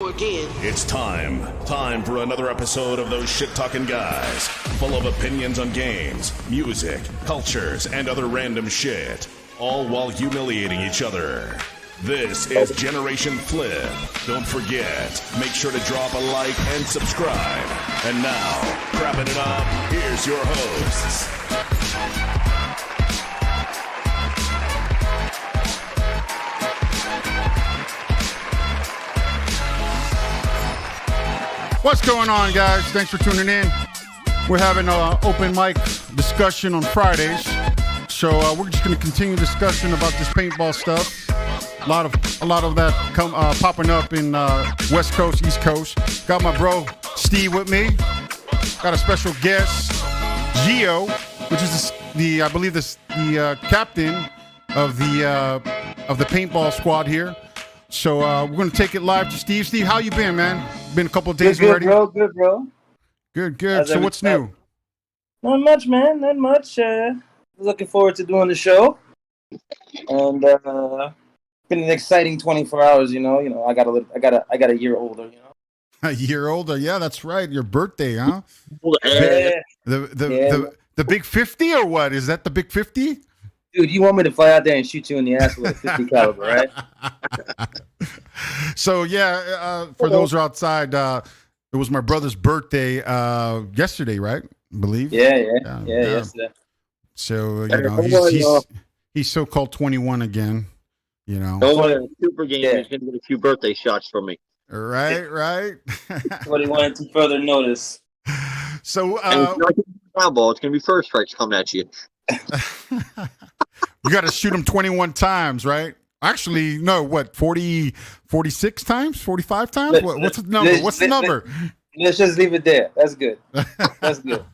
Again. It's time for another episode of those shit-talking guys, full of opinions on games, music, cultures, and other random shit, all while humiliating each other. This is Generation Flip. Don't forget, make sure to drop a like and subscribe. And now, wrapping it up, here's your hosts. What's going on, guys? Thanks for tuning in. We're having an open mic discussion on Fridays. So we're just going to continue discussion about this paintball stuff. A lot of that popping up in West Coast, East Coast. Got my bro Steve with me. Got a special guest, Gio, which is the captain of the paintball squad here. So we're going to take it live to Steve. Steve, how you been, man? Been a couple of days already? Good, bro. Good. So what's new? Not much, man. Not much. Looking forward to doing the show. And been an exciting 24 hours, you know. I got a year older, you know. A year older, yeah, that's right. Your birthday, huh? Yeah. The big 50 or what? Is that the big 50? Dude, you want me to fly out there and shoot you in the ass with a 50 caliber, right? So, yeah, for those who are outside, it was my brother's birthday yesterday, right? I believe. Yeah, yesterday. So, you know, he's so-called 21 again, you know. Don't want a super game. Yeah. He's going to get a few birthday shots from me. Right. What he wanted to further notice. So, it's not going to be ground ball. It's going to be first strikes coming at you. You got to shoot him 21 times, right? Actually, no, what, 46 times? 45 times? What's the number? What's the number? Let's just leave it there. That's good. That's good.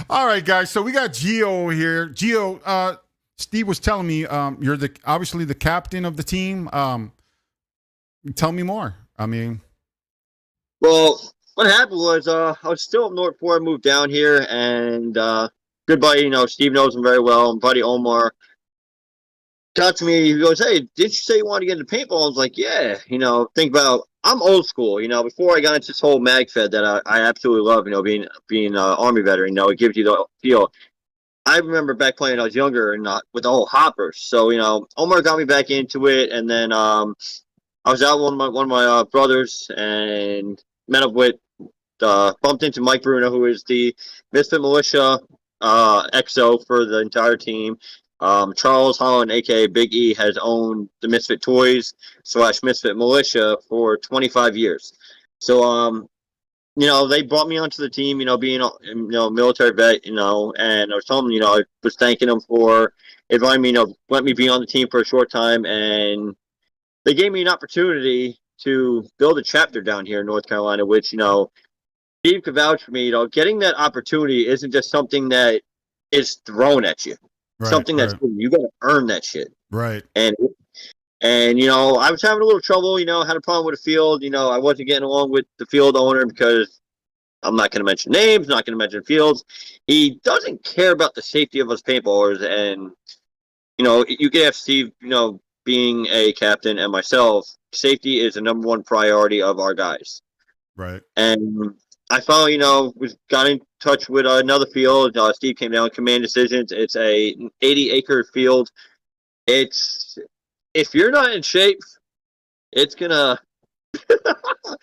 All right, guys. So we got Gio over here. Gio, Steve was telling me you're obviously the captain of the team. Tell me more. I mean. Well, what happened was I was still up north before I moved down here, and good buddy, you know, Steve knows him very well, and buddy Omar got to me. He goes, "Hey, did you say you wanted to get into paintball?" I was like, "Yeah." You know, think about, I'm old school. You know, before I got into this whole Magfed that I absolutely love. You know, being an Army veteran. You know, it gives you the feel. I remember back playing when I was younger and with the whole hoppers. So you know, Omar got me back into it, and then I was out with one of my brothers and met up with bumped into Mike Bruno, who is the MISFIT militia XO for the entire team. Charles Holland, aka Big E, has owned the MISFIT Toys / MISFIT Militia for 25 years. So, you know, they brought me onto the team, you know, being a military vet, you know, and I was telling them, you know, I was thanking them for inviting me, you know, let me be on the team for a short time, and they gave me an opportunity to build a chapter down here in North Carolina, which, you know, Steve could vouch for me. You know, getting that opportunity isn't just something that is thrown at you. Right, something that's you got to earn that shit. Right. And you know, I was having a little trouble. You know, had a problem with the field. You know, I wasn't getting along with the field owner because I'm not going to mention names, not going to mention fields. He doesn't care about the safety of us paintballers. And you know, you could have Steve, you know, being a captain, and myself, safety is the number one priority of our guys. Right. And I finally, you know, got in touch with another field. Steve came down, Command Decisions. It's a 80-acre field. If you're not in shape, it's gonna.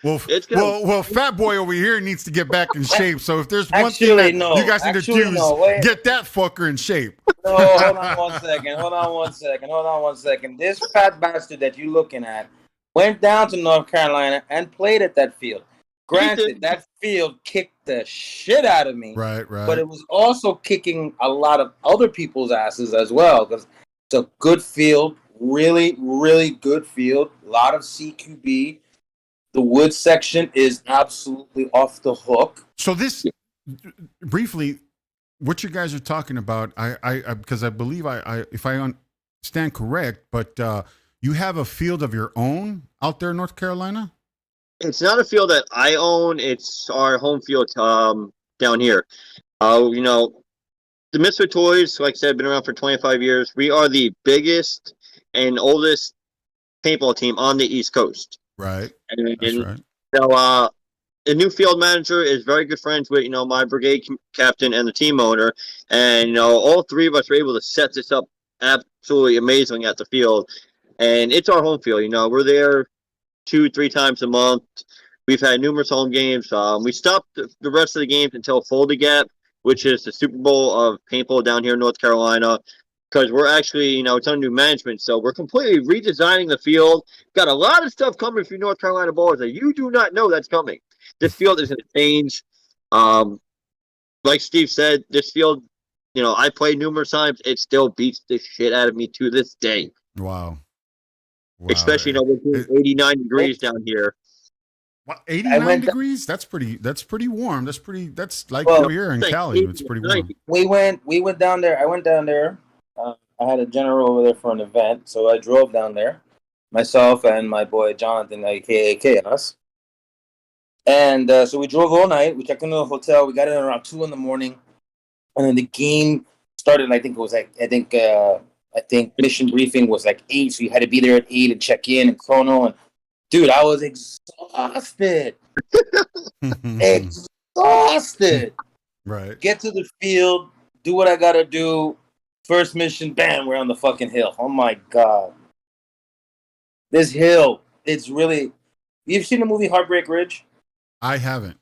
Well, Fat Boy over here needs to get back in shape. So if there's one thing that you guys need to do is get that fucker in shape. No, hold on one second. This fat bastard that you're looking at went down to North Carolina and played at that field. Granted, that field kicked the shit out of me. Right. But it was also kicking a lot of other people's asses as well, because it's a good field, really, really good field. A lot of CQB. The wood section is absolutely off the hook. So this, briefly, what you guys are talking about, I because I believe if I understand correct, but you have a field of your own out there in North Carolina? It's not a field that I own. It's our home field down here. You know, the MISFIT Toys, like I said, been around for 25 years. We are the biggest and oldest paintball team on the East Coast. Right. And, That's right. so, the new field manager is very good friends with, my brigade captain and the team owner. And, all three of us were able to set this up absolutely amazing at the field. And it's our home field. We're there 2-3 times a month. We've had numerous home games. We stopped the rest of the games until Foldy Gap, which is the Super Bowl of paintball down here in North Carolina, because we're actually, it's under new management. So we're completely redesigning the field. Got a lot of stuff coming for North Carolina ballers that you do not know that's coming. This field is going to change. Like Steve said, this field, I played numerous times. It still beats the shit out of me to this day. Wow. Especially, we're 89 degrees down here. What, 89 degrees? That's pretty warm. That's like over here in Cali. It's pretty warm. We went down there. I went down there. I had a general over there for an event, so I drove down there, myself and my boy Jonathan, aka Chaos. And so we drove all night. We checked into the hotel. We got in around 2 a.m, and then the game started. I think mission briefing was like 8, so you had to be there at 8 and check in and chrono. And dude, I was exhausted. Exhausted. Right. Get to the field, do what I gotta do. First mission, bam, we're on the fucking hill. Oh my god. This hill, it's really. You've seen the movie Heartbreak Ridge? I haven't.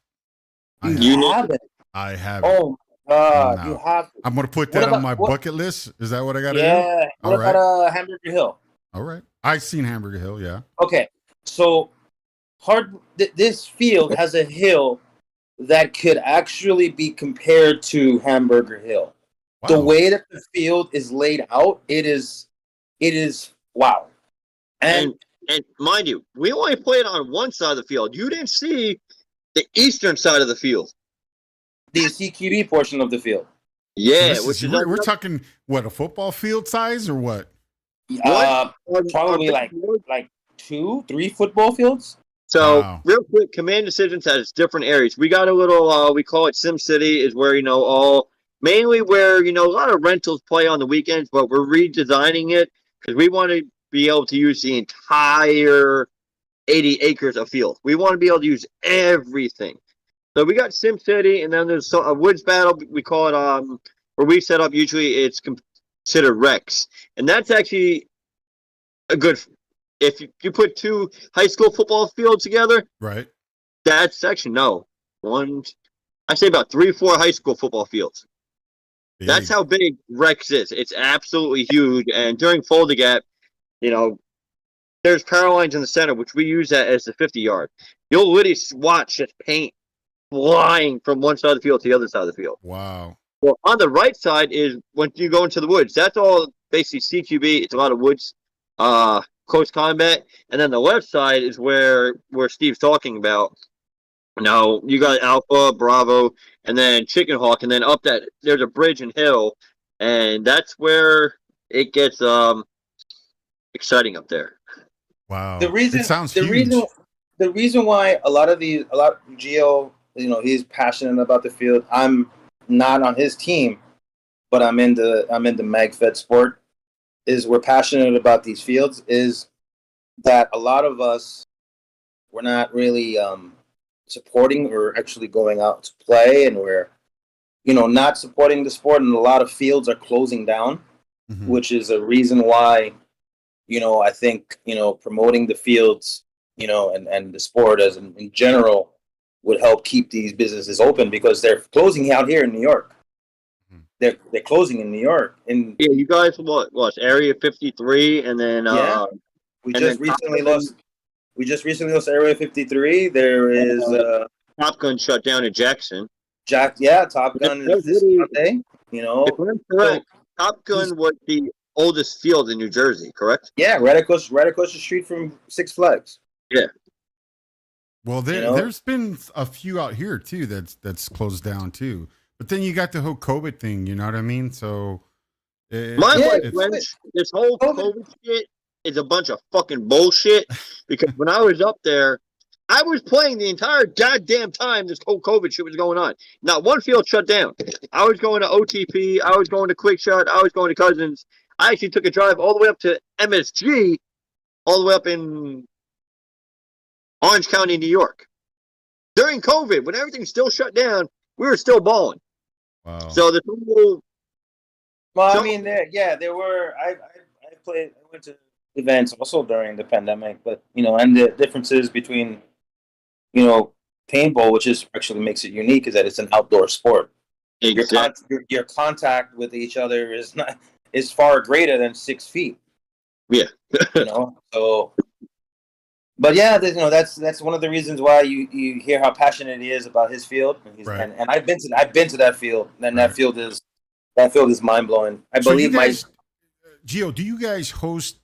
You haven't? I haven't. Oh my god, you have to. I'm gonna put that on my bucket list. Is that what I gotta do? Yeah. What about Hamburger Hill? All right. I've seen Hamburger Hill, yeah. Okay. So this field has a hill that could actually be compared to Hamburger Hill. Wow. The way that the field is laid out, it is wow. And mind you, we only played on one side of the field. You didn't see the eastern side of the field. The CQB portion of the field. Yeah, we're talking what, a football field size or what? Probably like 2-3 football fields. So wow. Real quick, Command Decisions has different areas. We got a little, we call it Sim City, is where mainly where a lot of rentals play on the weekends, but we're redesigning it because we want to be able to use the entire 80 acres of field. We want to be able to use everything. So we got Sim City, and then there's a woods battle. We call it where we set up. Usually, it's considered Rex, and that's actually a good. If you put 2 high school football fields together, right? That section, I say about 3-4 high school football fields. Big. That's how big Rex is. It's absolutely huge. And during Foldy Gap, there's power lines in the center, which we use that as the 50-yard. You'll literally watch just paint flying from one side of the field to the other side of the field. Wow. Well, on the right side is when you go into the woods. That's all basically CQB. It's a lot of woods, close combat. And then the left side is where Steve's talking about. Now, you got Alpha, Bravo, and then Chicken Hawk. And then up that, there's a bridge and hill. And that's where it gets exciting up there. Wow. It sounds huge. The reason why Gio, he's passionate about the field. I'm not on his team, but I'm into Magfed sport. Is we're passionate about these fields. Is that a lot of us we're not really supporting or actually going out to play, and we're not supporting the sport, and a lot of fields are closing down, which is a reason why I think promoting the fields and the sport as in general would help keep these businesses open, because they're closing out here in New York. They're closing in New York. And yeah, you guys what Area 53, and then we just recently lost Area 53. There is Top Gun shut down in Jackson. Top Gun is this Sunday. If I'm correct, Top Gun was the oldest field in New Jersey, correct? Yeah, right across the street from Six Flags. Yeah. Well, there's been a few out here too that's closed down too. But then you got the whole COVID thing, you know what I mean? So this whole COVID shit is a bunch of fucking bullshit. Because when I was up there, I was playing the entire goddamn time this whole COVID shit was going on. Not one field shut down. I was going to OTP. I was going to Quick Shot. I was going to Cousins. I actually took a drive all the way up to MSG, all the way up in Orange County, New York. During COVID, when everything's still shut down, we were still balling. Wow. So the whole. Well, I mean, there were. I played. I went to events also during the pandemic, but and the differences between paintball, which is actually makes it unique, is that it's an outdoor sport. Exactly. Your contact with each other is far greater than 6 feet. Yeah. So. But yeah, that's one of the reasons why you hear how passionate he is about his field, Right. and I've been to that field, and Right. that field is mind blowing. I believe Gio, do you guys host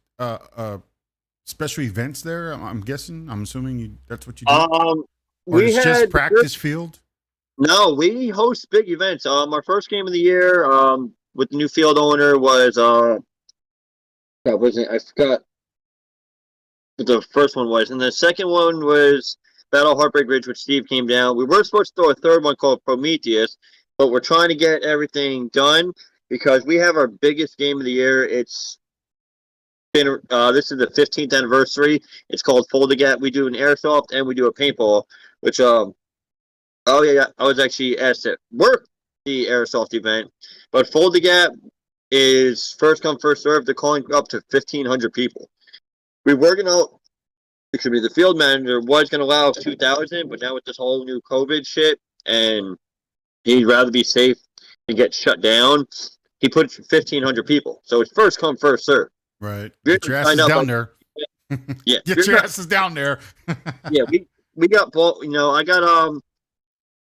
special events there? I'm guessing. I'm assuming that's what you do. Or We it's just practice field. No, we host big events. Our first game of the year, with the new field owner was I forgot what the first one was, and the second one was Battle Heartbreak Ridge, which Steve came down. We were supposed to throw a third one called Prometheus, but we're trying to get everything done because we have our biggest game of the year. It's been this is the 15th anniversary. It's called Fold the Gap. We do an airsoft and we do a paintball, which oh yeah, I was actually asked to work the airsoft event, but Fold the Gap is first come first serve. They're calling up to 1,500 people. We were gonna, the field manager was gonna allow 2,000, but now with this whole new COVID shit, and he'd rather be safe and get shut down, he put 1,500 people. So it's first come first serve. Right. Get your asses down there. Yeah. Get your asses down there. Yeah, we got both. I got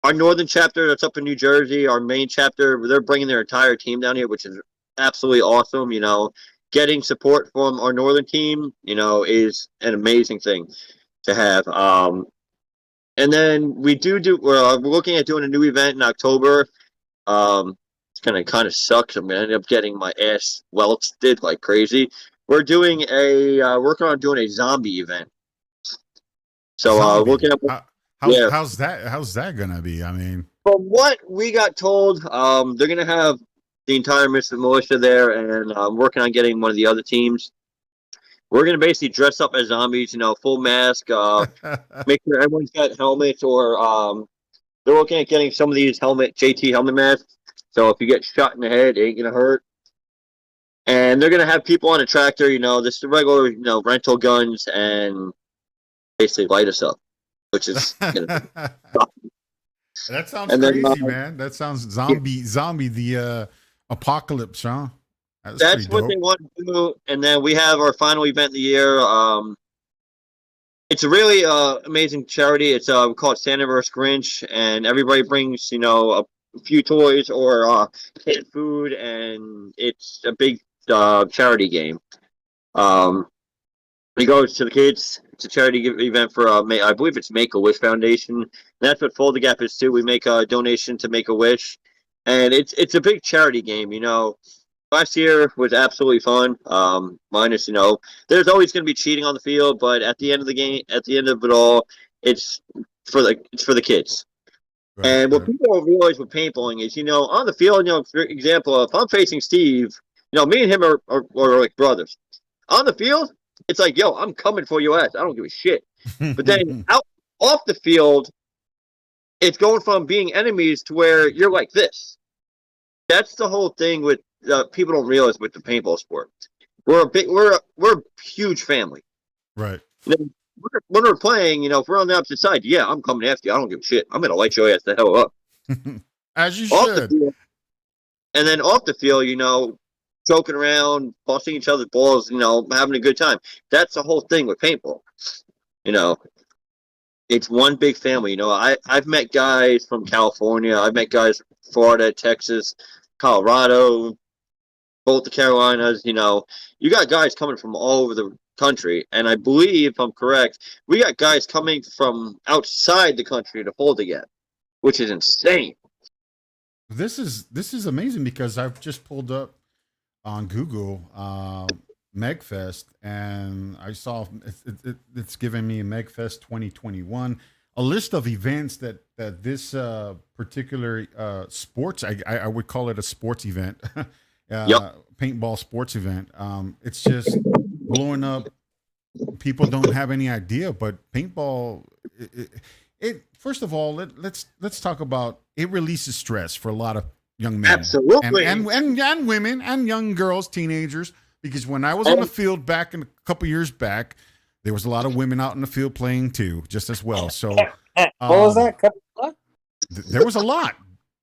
our northern chapter that's up in New Jersey. Our main chapter, they're bringing their entire team down here, which is absolutely awesome. Getting support from our northern team, is an amazing thing to have. And then we're looking at doing a new event in October. It's gonna kind of suck. I'm gonna end up getting my ass welted like crazy. We're working on doing a zombie event. So looking at how's that gonna be? I mean, from what we got told, they're gonna have the entire MISFIT militia there, and I'm working on getting one of the other teams. We're going to basically dress up as zombies, full mask, make sure everyone's got helmets, or they're looking at getting some of these JT helmet masks. So if you get shot in the head, it ain't going to hurt. And they're going to have people on a tractor, this regular, rental guns, and basically light us up, which is going to be That sounds crazy, man. That sounds zombie, the apocalypse, huh? That's what they want to do. And then we have our final event of the year. It's a really amazing charity. It's we call it Santa vs. Grinch, and everybody brings a few toys or canned food, and it's a big charity game. It goes to the kids. It's a charity event for I believe it's Make-A-Wish Foundation. And that's what Fold the Gap is too. We make a donation to Make-A-Wish. And it's a big charity game, Last year was absolutely fun. Minus, there's always going to be cheating on the field, but at the end of the game, at the end of it all, it's for the kids. Right, and what people don't realize with paintballing is, on the field, for example, if I'm facing Steve, me and him are like brothers. On the field, it's like, yo, I'm coming for your ass. I don't give a shit. But then off the field, it's going from being enemies to where you're like this. That's the whole thing with people don't realize with the paintball sport. We're a huge family. Right. When we're playing, if we're on the opposite side, yeah, I'm coming after you. I don't give a shit. I'm gonna light your ass the hell up. As you should. And then off the field, joking around, busting each other's balls, having a good time. That's the whole thing with paintball. It's one big family. I've met guys from California. I've met guys from Florida, Texas, Colorado, both the Carolinas. You got guys coming from all over the country. And I believe, if I'm correct, we got guys coming from outside the country to Fold the Gap, which is insane. This is amazing because I've just pulled up on Google Magfest, and I saw it's giving me Magfest 2021, a list of events that this particular sports, I would call it a sports event, Yep. paintball sports event. It's just blowing up people don't have any idea, but paintball, it first of all, let's talk about it releases stress for a lot of young men, Absolutely. and women and young girls, teenagers. Because when I was on the field back in a couple years back, there was a lot of women out in the field playing too, just as well. So what was that? What? There was a lot.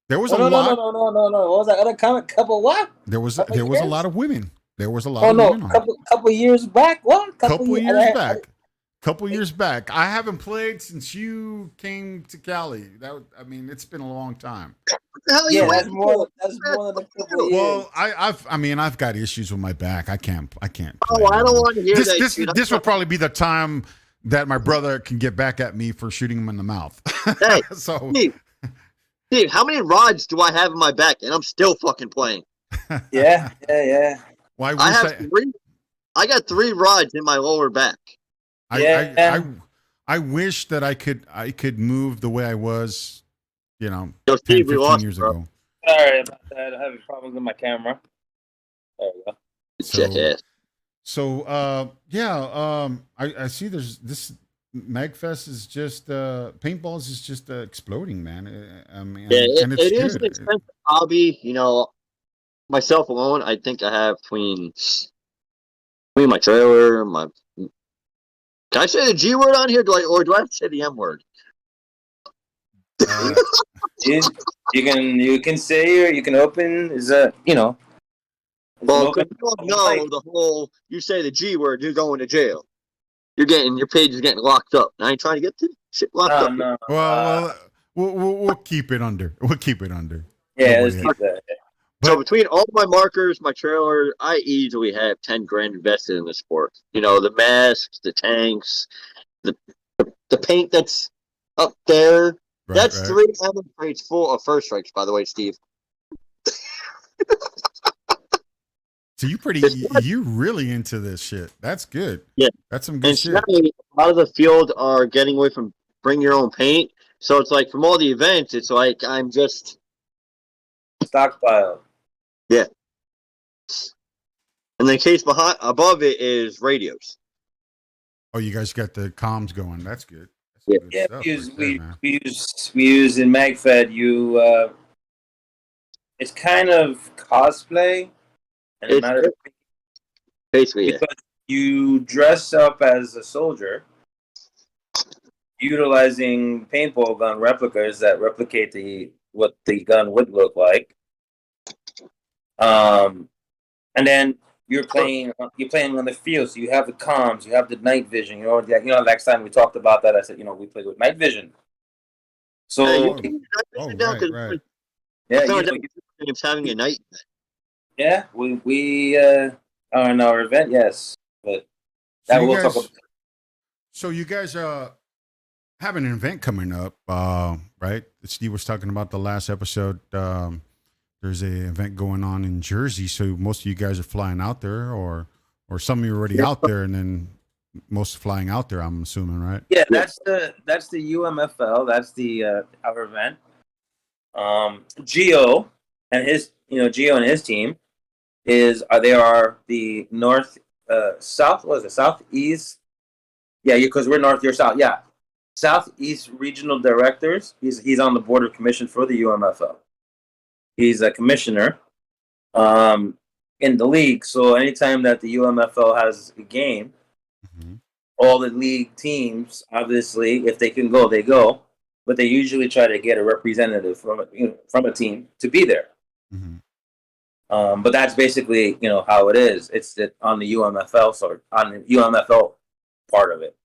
There was a no, lot. No. What was that other comment? Couple what? There was a lot of women. There was a lot Oh of no, women. On it. couple years back. What? Couple years back. Couple years back. I haven't played since you came to Cali. It's been a long time. Yeah, that's more than a couple years. Well, I've got issues with my back. I can't. Oh, I don't want to hear that. This would probably be the time that my brother can get back at me for shooting him in the mouth. Hey, so, Steve, how many rods do I have in my back, and I'm still fucking playing? Yeah. Well, I got 3 rods in my lower back. I wish that I could move the way I was, 10, 15 years ago. Sorry about that. I have problems with my camera. There we go. So I see there's this Magfest is just paintballs is just exploding, man. It is an expensive hobby. Myself alone, I think I have between my trailer, my. Can I say the G word on here? Do I have to say the M word? You can say, or you can open. Well, you don't know the whole. You say the G word, you're going to jail. Your page is getting locked up. I ain't trying to get the shit locked up. No. Well, we'll keep it under. We'll keep it under. Yeah, let's keep that. So between all my markers, my trailer, I easily have 10 grand invested in the sport. The masks, the tanks, the paint that's up there. Right, that's right. 3 ammo crates full of first strikes, by the way, Steve. So you really into this shit. That's good. Yeah. That's some good shit. A lot of the field are getting away from bring your own paint. So it's like from all the events, it's like I'm just stockpile. Yeah. And the case above it is radios. Oh, you guys got the comms going. That's good. Yeah, we use in MagFed. It's kind of cosplay, and basically because you dress up as a soldier, utilizing paintball gun replicas that replicate what the gun would look like. And then you're playing on the field, so you have the comms, you have the night vision. Last time we talked about that, I said, we played with night vision. So, right. Yeah, it's having a night. Yeah, we are in our event, yes, but that we'll talk about. So you guys have an event coming up, right? Steve was talking about the last episode. There's an event going on in Jersey, so most of you guys are flying out there, or some of you are already out there, and then most flying out there. I'm assuming, right? Yeah, that's the UMFL. That's the our event. Gio and his team they are the north south. What is it? Southeast. Yeah, because we're north. You're south. Yeah, Southeast regional directors. He's on the board of commission for the UMFL. He's a commissioner in the league. So anytime that the UMFL has a game, all the league teams, obviously, if they can go, they go. But they usually try to get a representative from a team to be there. But that's basically how it is. It's on the UMFL on the UMFL part of it.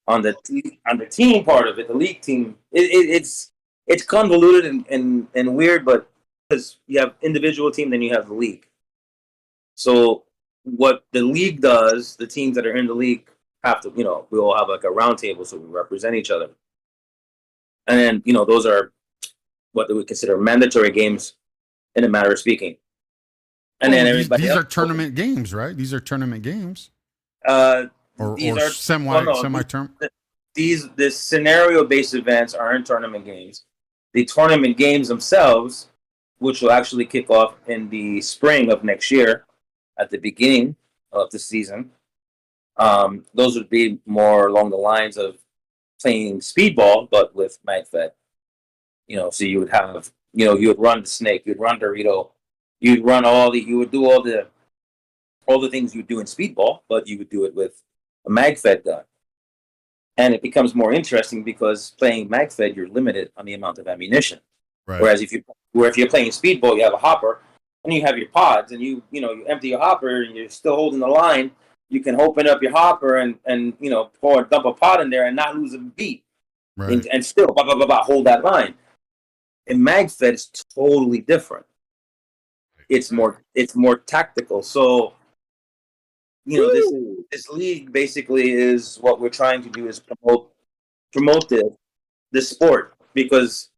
On the team part of it, the league team, it's convoluted and weird, but because you have individual team, then you have the league. So what the league does, the teams that are in the league have to, we all have like a round table, so we represent each other. And then, those are what we consider mandatory games in a matter of speaking. And then everybody these are tournament games, right? These are tournament games. Or semi-term. The scenario-based events aren't tournament games. The tournament games themselves, which will actually kick off in the spring of next year, at the beginning of the season, Those would be more along the lines of playing speedball, but with Magfed. So you would have, you would run the snake, you'd run Dorito, you would do all the things you would do in speedball, but you would do it with a Magfed gun. And it becomes more interesting because playing Magfed, you're limited on the amount of ammunition. Right. Whereas if you're playing speedball, you have a hopper and you have your pods, and you empty your hopper and you're still holding the line. You can open up your hopper and dump a pod in there and not lose a beat, Right. and still hold that line. In Magfed, it's totally different. It's more tactical. So this league basically is what we're trying to do is promote the sport, because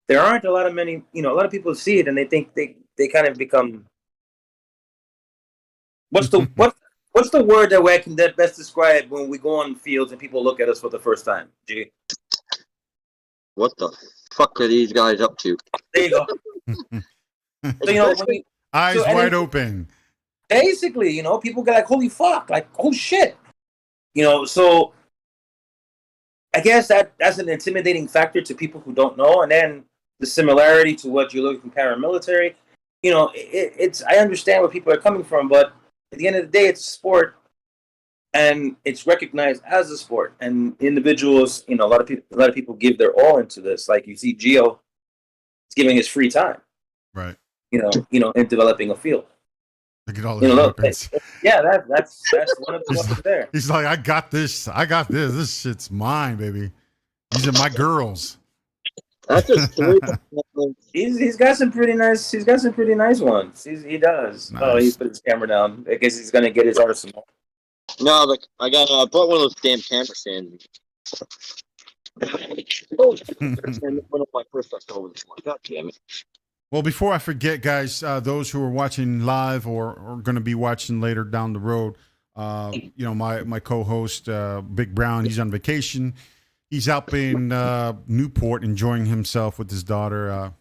there aren't a lot of people see it and they think they kind of become, what's the word that best describe when we go on fields and people look at us for the first time? G. What the fuck are these guys up to? There you go. So, eyes wide open. Basically, people get like, holy fuck, like, oh shit. So I guess that's an intimidating factor to people who don't know. And then the similarity to what you look from paramilitary, I understand where people are coming from, but at the end of the day, it's a sport and it's recognized as a sport. And individuals, a lot of people give their all into this. Like you see Gio is giving his free time. Right. In developing a field. Look at all the weapons. Yeah, that's one of the ones there. He's like, I got this. This shit's mine, baby. These are my girls. That's just three. He's got some pretty nice. He's got some pretty nice ones. He does. Nice. Oh, he put his camera down. I guess he's gonna get his arsenal. No, like I bought one of those damn camera stands. One of my first over this one. God damn it. Well, before I forget, guys, those who are watching live or going to be watching later down the road, my co-host, Big Brown, he's on vacation. He's up in Newport enjoying himself with his daughter,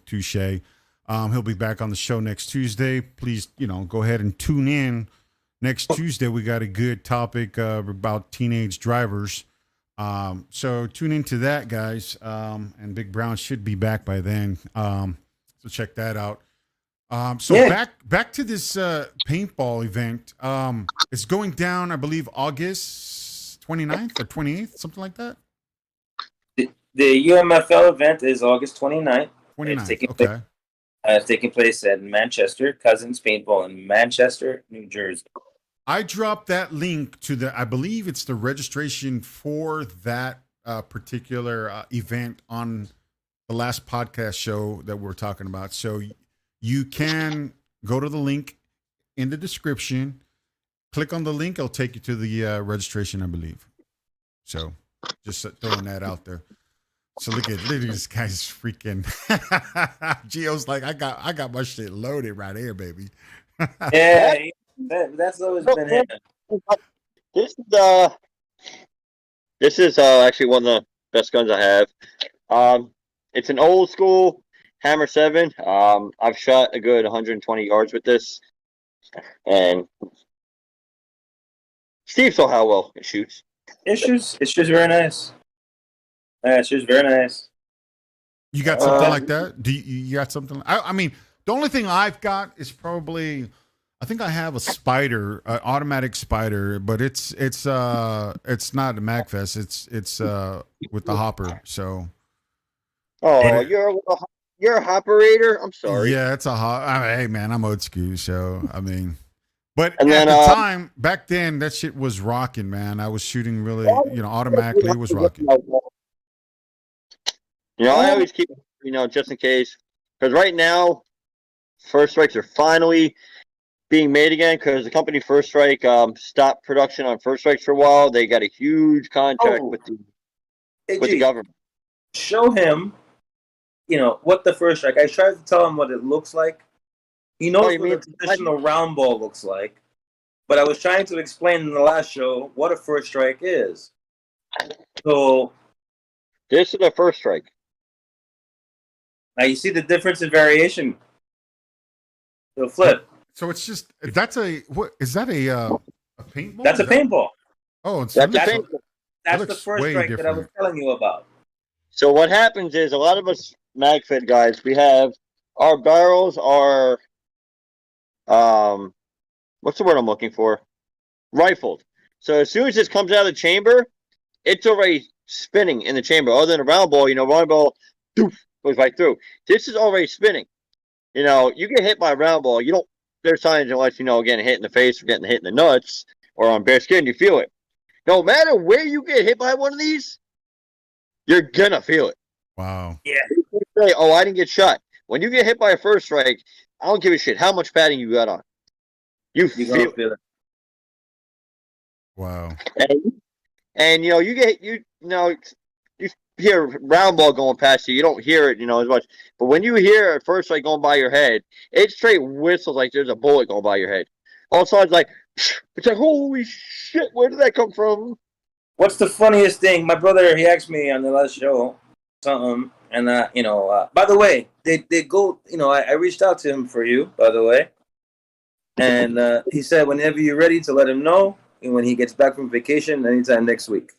Touche. He'll be back on the show next Tuesday. Please, go ahead and tune in. Next Tuesday, we got a good topic about teenage drivers. So tune into that, guys. And Big Brown should be back by then. So check that out. Back to this paintball event. It's going down, I believe, August 29th or 28th, something like that. The UMFL event is August 29th. 29th, It's taking place at Manchester, Cousins Paintball in Manchester, New Jersey. I dropped that link to I believe it's the registration for that particular event on the last podcast show that we're talking about. So you can go to the link in the description, click on the link. It'll take you to the registration, I believe. So just throwing that out there. So look at this guy's freaking Gio's like, I got my shit loaded right here, baby. Yeah, that's always been him. This is actually one of the best guns I have. It's an old school Hammer 7. I've shot a good 120 yards with this, and Steve saw how well it shoots. It shoots very nice. Yeah, it shoots very nice. You got something like that? Do you got something? I mean, the only thing I've got is probably, I think I have a Spider, an automatic Spider, but it's not a Magfest. It's with the hopper. So. Oh, you're a operator. I'm sorry. Yeah, it's a hop. Hey man, I'm old school, so I mean. But and at then, the time, back then, that shit was rocking, man. I was shooting really, automatically. It was rocking. I always keep, just in case, because right now, First Strikes are finally being made again because the company First Strike stopped production on First Strikes for a while. They got a huge contract with the government. Show him, what the First Strike. I tried to tell him what it looks like. He knows what a traditional round ball looks like, but I was trying to explain in the last show what a First Strike is. So this is a First Strike. Now you see the difference in variation. The flip. So it's just what is that a paintball? That's a paintball. Oh, it's That's a That's, paintball. that's the looks first way strike that I was different. telling you about. So what happens is a lot of us Magfed guys, we have our barrels are what's the word I'm looking for? Rifled. So as soon as this comes out of the chamber, it's already spinning in the chamber. Other than a round ball, round ball doof, goes right through. This is already spinning. You get hit by a round ball, you don't there's signs unless getting hit in the face or getting hit in the nuts or on bare skin, you feel it. No matter where you get hit by one of these, you're gonna feel it. Wow. Yeah. You say, oh, I didn't get shot. When you get hit by a first strike, I don't give a shit how much padding you got on. You You're feel gonna it. feel it. Wow. And you hear a round ball going past you. You don't hear it, as much. But when you hear it first, like going by your head, it straight whistles like there's a bullet going by your head. All of a sudden, it's like, holy shit, where did that come from? What's the funniest thing? My brother, he asked me on the last show something, and by the way, they go. I reached out to him for you, by the way, and he said whenever you're ready to let him know, and when he gets back from vacation, anytime next week,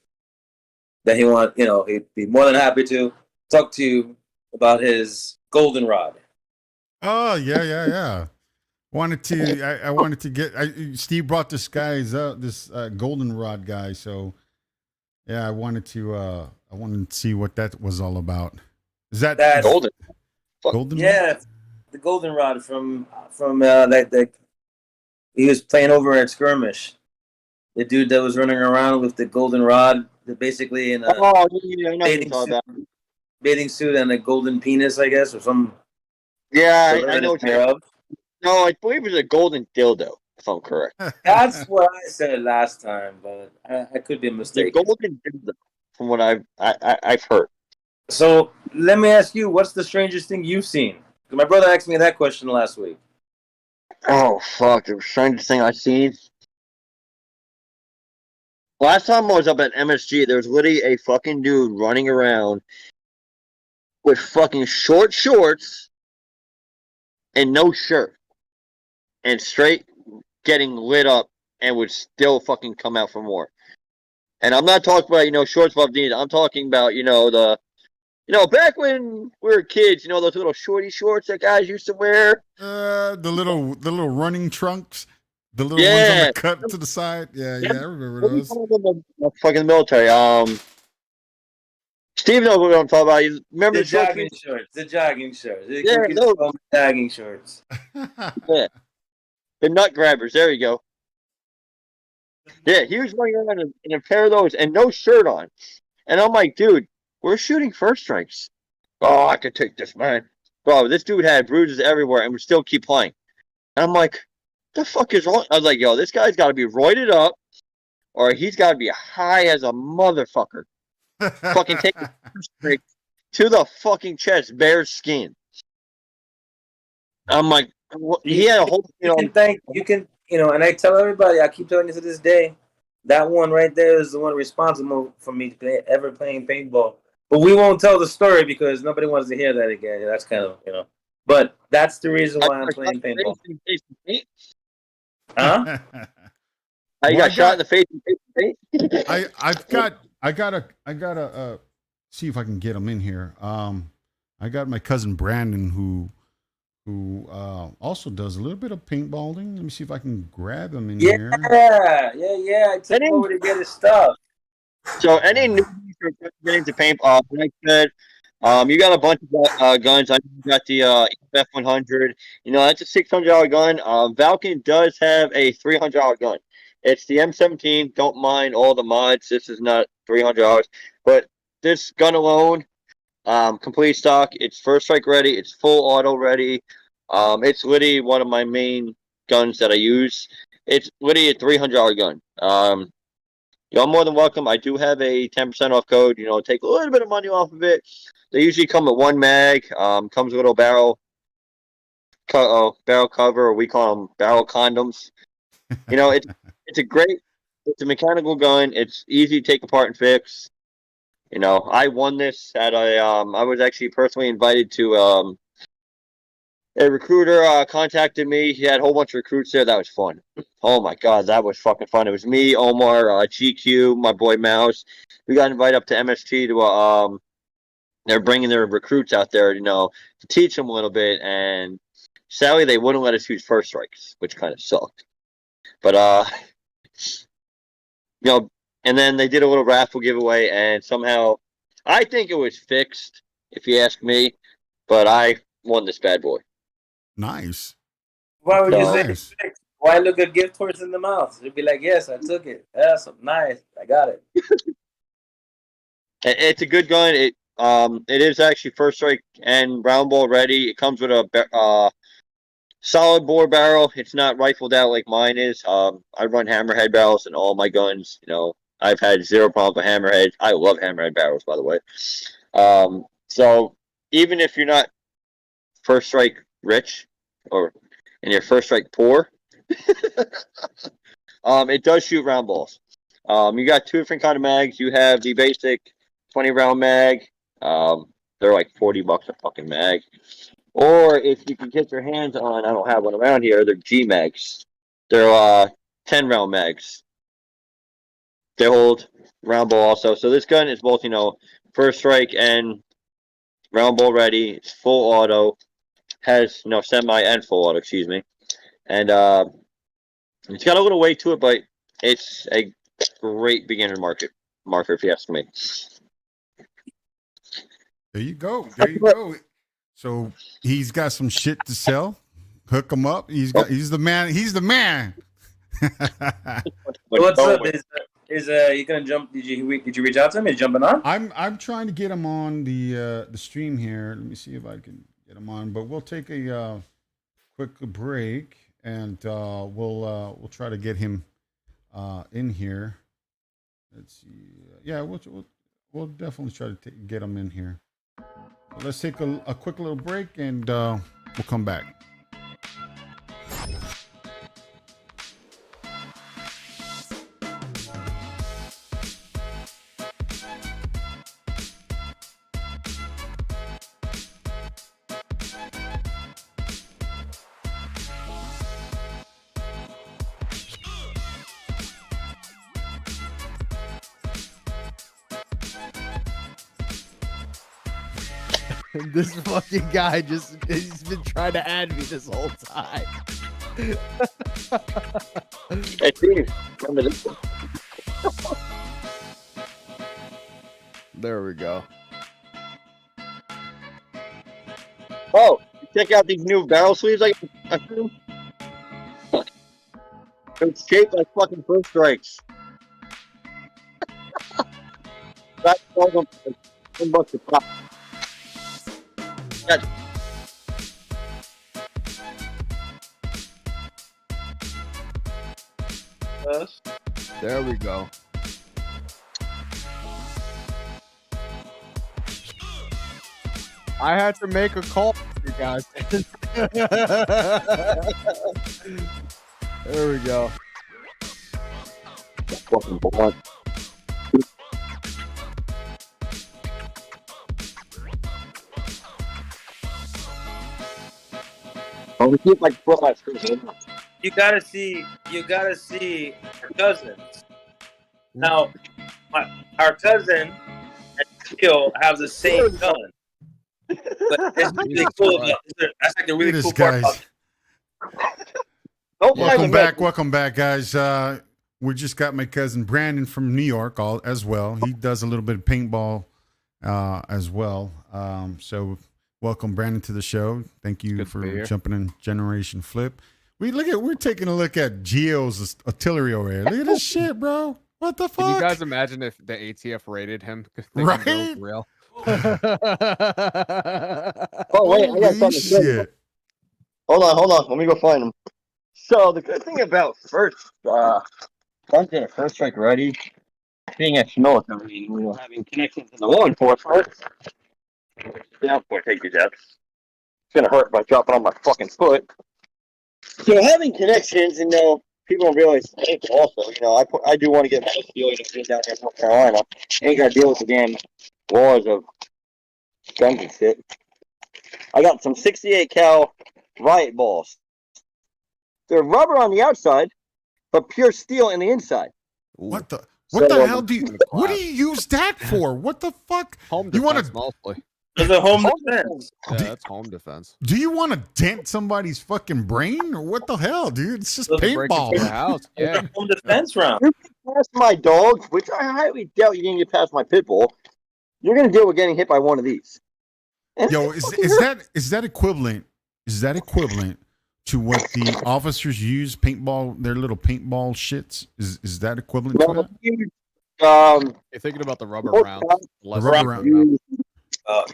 that he'd be more than happy to talk to you about his goldenrod. Oh yeah. Wanted to. I wanted to get. Steve brought this goldenrod guy. So yeah, I wanted to see what that was all about. Is that Golden? golden? Yeah, the goldenrod from that he was playing over at Skirmish. The dude that was running around with the goldenrod, basically in a I know what you're bathing talking suit, about. bathing suit and a golden penis, I guess, or some. Yeah, I know what you're thereof. No, I believe it was a golden dildo, if I'm correct. That's what I said last time, but I could be The mistaken. golden dildo, from what I've heard. So let me ask you, what's the strangest thing you've seen? 'Cause my brother asked me that question last week. Oh fuck! The strangest thing I've seen. Last time I was up at MSG, there was literally a fucking dude running around with fucking short shorts and no shirt, and straight getting lit up, and would still fucking come out for more. And I'm not talking about shorts above knees. I'm talking about back when we were kids, those little shorty shorts that guys used to wear. The little running trunks, the little ones on Yeah. the cut to the side. Yeah, I remember What do you those. call them in the fucking military? Steve knows what I'm talking about. You remember The the shorts? jogging shorts. The jogging shorts. We Yeah, can those. call them jogging shorts. Yeah. The nut grabbers. There you go. Yeah, he was running around in a pair of those and no shirt on. And I'm like, dude, we're shooting first strikes. Oh, I could take this, man. Bro, this dude had bruises everywhere and would still keep playing. And I'm like, the fuck is wrong? I was like, yo, this guy's got to be roided up or he's got to be high as a motherfucker. Fucking take the first strike to the fucking chest, bare skin. I'm like, he had a whole, And I tell everybody, I keep telling you to this day, that one right there is the one responsible for me ever playing paintball. But we won't tell the story because nobody wants to hear that again. That's kind of, But that's the reason why I'm playing paintball. Huh? I got shot in the face. I gotta see if I can get him in here. I got my cousin Brandon who also does a little bit of paintballing. Let me see if I can grab him in here. Yeah. I took him over to get his stuff. So any newbies who are getting into paintball, like I said, you got a bunch of guns. I know you got the F100. That's a $600 gun. Valken does have a $300 gun. It's the M17. Don't mind all the mods. This is not $300. But this gun alone, complete stock. It's first strike ready. It's full auto ready. It's literally one of my main guns that I use. It's literally a $300 gun. You're more than welcome. I do have a 10% off code. Take a little bit of money off of it. They usually come with one mag. Comes with a little barrel cover, or we call them barrel condoms. It's a mechanical gun. It's easy to take apart and fix. I won this at I was actually personally invited to A recruiter contacted me. He had a whole bunch of recruits there. That was fun. Oh my god, that was fucking fun. It was me, Omar, GQ, my boy Mouse. We got invited up to MST to they're bringing their recruits out there, to teach them a little bit. And sadly, they wouldn't let us use first strikes, which kind of sucked. But and then they did a little raffle giveaway, and somehow, I think it was fixed, if you ask me. But I won this bad boy. Nice. Why would you say Nice. it's fixed? Why look a gift horse in the mouth? You'd be like, yes, I took it. That's nice. I got it. It's a good gun. It is actually first strike and round ball ready. It comes with a solid bore barrel. It's not rifled out like mine is. I run hammerhead barrels in all my guns. I've had zero problem with hammerhead. I love hammerhead barrels, by the way. So even if you're not first strike rich and you're first strike poor, it does shoot round balls. You got two different kind of mags. You have the basic 20 round mag. They're like $40 a fucking mag. Or if you can get your hands on, I don't have one around here, they're G mags. They're 10 round mags. They hold round ball also. So this gun is both, first strike and round ball ready. It's full auto. Has semi and full auto, excuse me. And it's got a little weight to it, but it's a great beginner marker, if you ask me. There you go. There you go. So he's got some shit to sell. Hook him up. He's the man. He's the man. What's up? Is he gonna jump? Did you reach out to him? Is he jumping on? I'm trying to get him on the stream here. Let me see if I can get him on. But we'll take a quick break, and we'll try to get him in here. Let's see. Yeah, we'll definitely try to get him in here. So let's take a quick little break, and we'll come back. This fucking guy he's been trying to add me this whole time. Hey, Steve, remember this one? There we go. Oh, check out these new barrel sleeves I threw. It's shaped like fucking first strikes. That's $10 a pop. Yeah. There we go. I had to make a call for you guys. There we go. Fucking blunt. Oh, we keep like foot my screen. You gotta see our cousins. Now, our cousin and Teal have the same gun. But it's really cool. That's like the really cool part about it. Welcome back, guys. We just got my cousin Brandon from New York as well. He does a little bit of paintball as well. So welcome, Brandon, to the show. Thank you for jumping in Generation Flip. We're taking a look at Geo's artillery over here. Look at this shit, bro. What the fuck? Can you guys imagine if the ATF rated him? Right? Real. Oh wait, I got something to say. Hold on. Let me go find him. So the good thing about first strike ready, being ex-military, having connections in the law enforcement. Yeah, boy, take these out. It's gonna hurt by dropping on my fucking foot. So having connections, and people don't realize also, I do want to get my feeling of being down here in North Carolina. Ain't gotta deal with the damn laws of guns and shit. I got some 68 cal riot balls. They're rubber on the outside, but pure steel in the inside. What the So, hell do you what do you use that for? What the fuck? Home You wanna- defense mostly. It's a home defense. Yeah, that's home defense. Do you want to dent somebody's fucking brain or what the hell, dude? It's just Break Break into the paintball. house. It's Yeah. a home defense round. You get past my dog, which I highly doubt you're going to get past my pit bull. You're going to deal with getting hit by one of these. And Yo, it is fucking hurts. that equivalent? Is that equivalent to what the officers use paintball? Their little paintball shits. Is that equivalent to that? You're thinking about the rubber Most rounds. times, The rubber round. use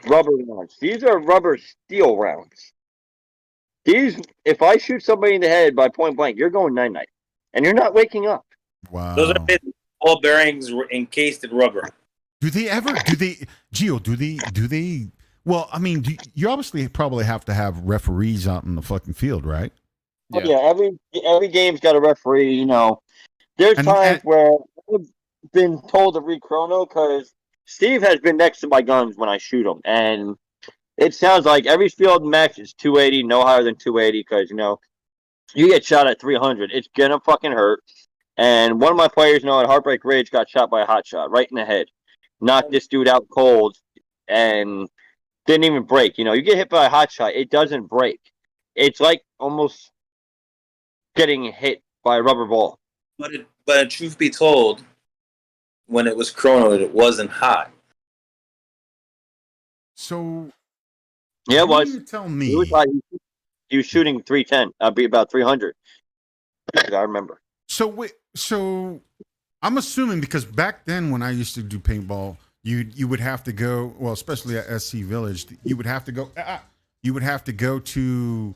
rubber rounds. These are rubber steel rounds. These, if I shoot somebody in the head by point blank, you're going night-night. And you're not waking up. Wow. Those are basically all bearings encased in rubber. Do they, Gio, do they, well, I mean, you obviously probably have to have referees out in the fucking field, right? Oh, yeah, every game's got a referee, you know. There's And- times where I've been told to read chrono because Steve has been next to my guns when I shoot them. And it sounds like every field max is 280, no higher than 280 because, you know, you get shot at 300, it's going to fucking hurt. And one of my players, you know, at Heartbreak Ridge got shot by a hot shot right in the head. Knocked this dude out cold and didn't even break. You know, you get hit by a hot shot, it doesn't break. It's like almost getting hit by a rubber ball. But truth be told, when it was chronoed, it wasn't hot. So, Yeah, it what was. do you tell me? He was like, he was shooting 310. I'd be about 300. I remember. So I'm assuming because back then when I used to do paintball, you would have to go, well, especially at SC Village, you would have to go to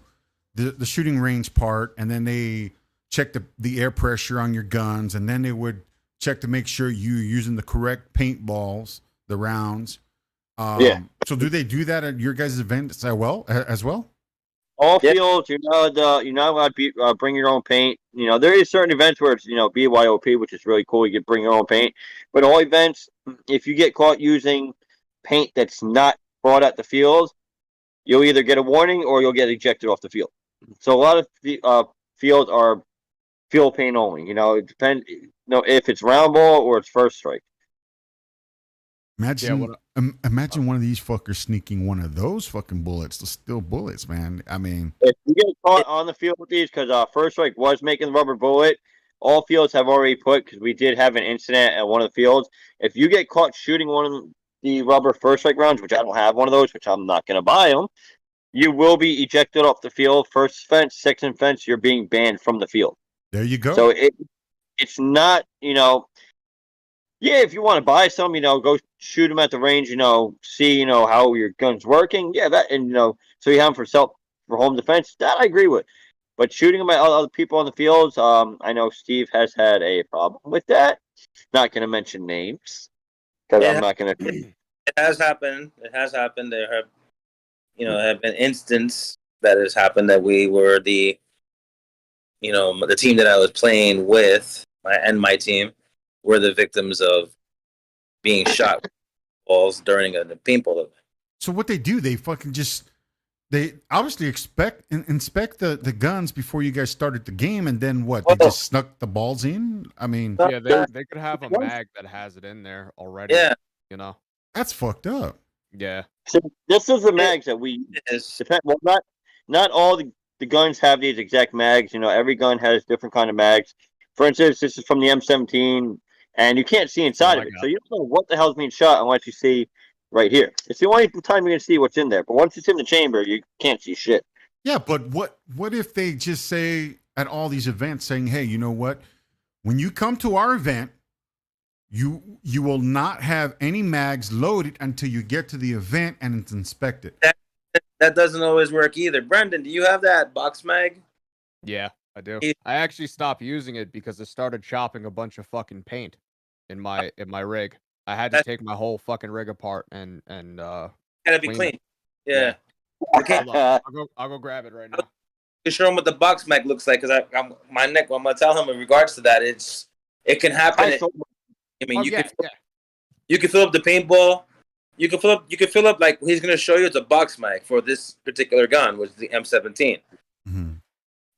the shooting range part, and then they check the air pressure on your guns, and then they would check to make sure you're using the correct paintballs, the rounds. Yeah. So do they do that at your guys' events as well? All Yeah. fields, you're not allowed to bring your own paint. You know, there is certain events where it's, you know, BYOP, which is really cool. You can bring your own paint. But all events, if you get caught using paint that's not brought at the field, you'll either get a warning or you'll get ejected off the field. So a lot of fields are field paint only. You know, it depends. You know, if it's round ball or it's first strike. Imagine, imagine one of these fuckers sneaking one of those fucking bullets, the steel bullets, man. I mean, If you get caught on the field with these, because First Strike was making the rubber bullet, all fields have already put, because we did have an incident at one of the fields. If you get caught shooting one of the rubber First Strike rounds, which I don't have one of those, which I'm not going to buy them, you will be ejected off the field. First offense, second offense, you're being banned from the field. there you go. So it's not, you know, yeah, if you want to buy some, you know, go shoot them at the range, you know, see, you know, how your gun's working. Yeah, that, and, you know, so you have them for home defense. That I agree with. But shooting them at other people on the fields, I know Steve has had a problem with that. Not going to mention names because I'm not going to. It has happened. It has happened. There have, you know, have been instances that has happened that we were the team that I was playing with, my team, were the victims of being shot with balls during a paintball event. So what they do, they fucking they obviously inspect the guns before you guys started the game, and then what? They just snuck the balls in? I mean, Yeah, they could have a mag that has it in there already. Yeah. You know? that's fucked up. Yeah. So this is the mags that we depend. Well, not all the guns have these exact mags. You know, every gun has different kind of mags. For instance, this is from the M17, and you can't see inside of it, so you don't know what the hell's being shot unless you see right here. It's the only time you're gonna see what's in there. But once it's in the chamber, you can't see shit. Yeah, but what if they just say at all these events saying, hey, you know what? When you come to our event, you will not have any mags loaded until you get to the event and it's inspected. That doesn't always work either. Brendan, do you have that box mag? Yeah, I do. Yeah. I actually stopped using it because it started chopping a bunch of fucking paint in my rig. I had to take my whole fucking rig apart and Gotta be Clean clean. it. Yeah. Okay. hold on. I'll go grab it right now. To show him what the box mag looks like, because I'm gonna tell him in regards to that. It can happen. I mean, Oh, you yeah, can fill up the paintball. You can fill up like he's gonna show you. It's a box mag for this particular gun, which is the M17.